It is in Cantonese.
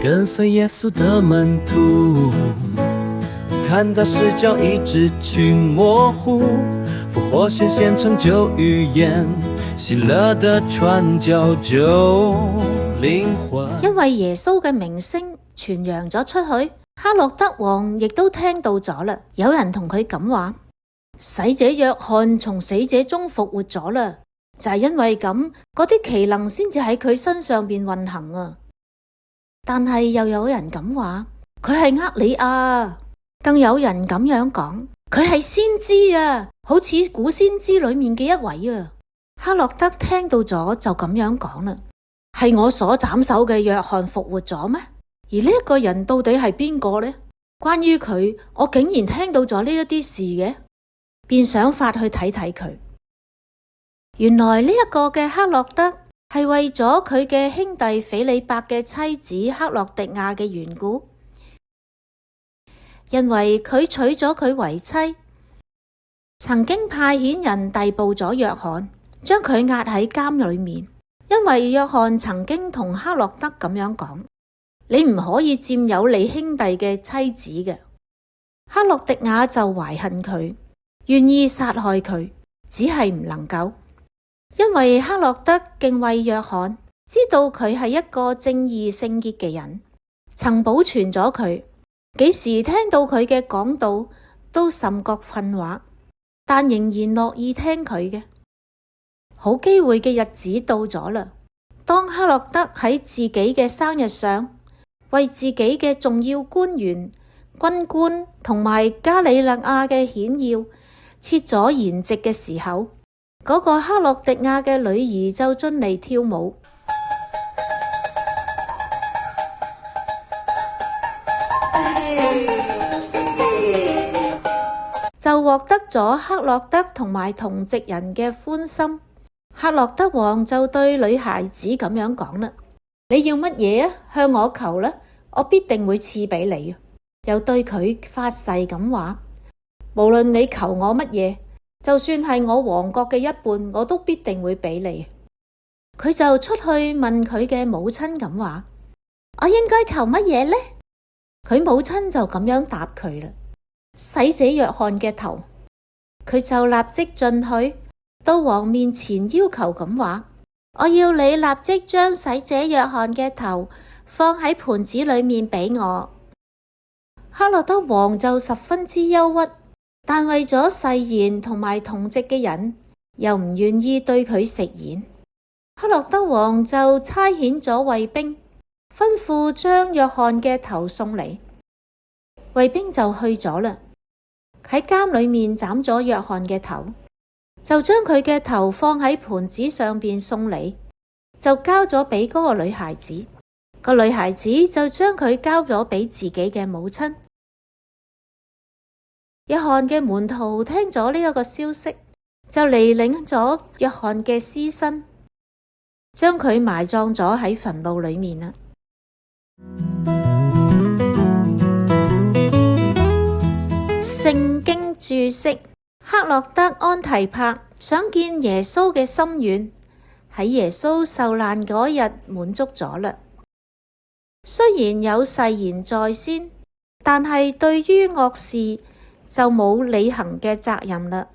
跟隨耶穌的門徒，看到死角一直去模糊，復活顯現成就預言，喜樂的傳教救靈魂。因為耶穌嘅名聲傳揚咗出去，黑落德王亦都聽到咗啦。有人同佢咁話：洗者約翰從死者中復活咗啦，就係因為咁，嗰啲奇能先至喺佢身上邊運行啊。但係又有人咁話，佢係厄里亞，更有人咁樣講，佢係先知啊，好似古先知裏面嘅一位啊。黑落德聽到咗就咁樣講啦：係我所斬首嘅約翰復活咗咩？而呢一個人到底係邊個呢？關於佢，我竟然聽到咗呢一啲事嘅，便想法去睇睇佢。原來呢一個嘅黑落德係為咗佢嘅兄弟斐理伯嘅妻子克洛狄亞嘅緣故，因為佢娶咗佢為妻，曾經派遣人逮捕咗約翰，將佢押喺監裏面。因為約翰曾經同克洛德咁樣講：你唔可以佔有你兄弟嘅妻子嘅。克洛狄亞就懷恨佢，願意殺害佢，只係唔能夠。因為黑落德敬畏約翰，知道佢係一個正義聖潔嘅人，曾保存咗佢，幾時聽到佢嘅講道都甚覺困惑，但仍然樂意聽佢嘅。好機會嘅日子到咗啦，當黑落德喺自己嘅生日上，為自己嘅重要官員、軍官同埋加里肋亞嘅顯要設咗筵席嘅時候，嗰個克洛狄亞嘅女兒就進嚟跳舞，就獲得咗黑落德同埋同席人嘅歡心。黑落德王就對女孩子咁樣講啦：你要乜嘢啊？向我求啦，我必定會賜俾你。又對佢發誓咁話：無論你求我乜嘢，就算係我王國嘅一半，我都必定會俾你。佢就出去問佢嘅母親咁話：我應該求乜嘢呢？佢母親就咁樣答佢啦：洗者約翰嘅頭。佢就立即進去到王面前要求咁話：我要你立即將洗者約翰嘅頭放喺盤子裏面俾我。黑落德王就十分之憂鬱，但為咗誓言同埋同席嘅人，又唔願意對佢食言。黑落德王就差遣咗衛兵，吩咐將約翰嘅頭送嚟。衛兵就去咗啦，喺監裏面斬咗約翰嘅頭，就將佢嘅頭放喺盤子上邊送嚟，就交咗俾嗰個女孩子。個女孩子就將佢交咗俾自己嘅母親。約翰嘅門徒聽咗呢一個消息，就嚟領咗約翰嘅屍身，將佢埋葬咗喺墳墓裏面啦。聖經注釋：黑落德安提帕想見耶穌嘅心願喺耶穌受難嗰日滿足咗啦。雖然有誓言在先，但係對於惡事就冇履行嘅責任啦。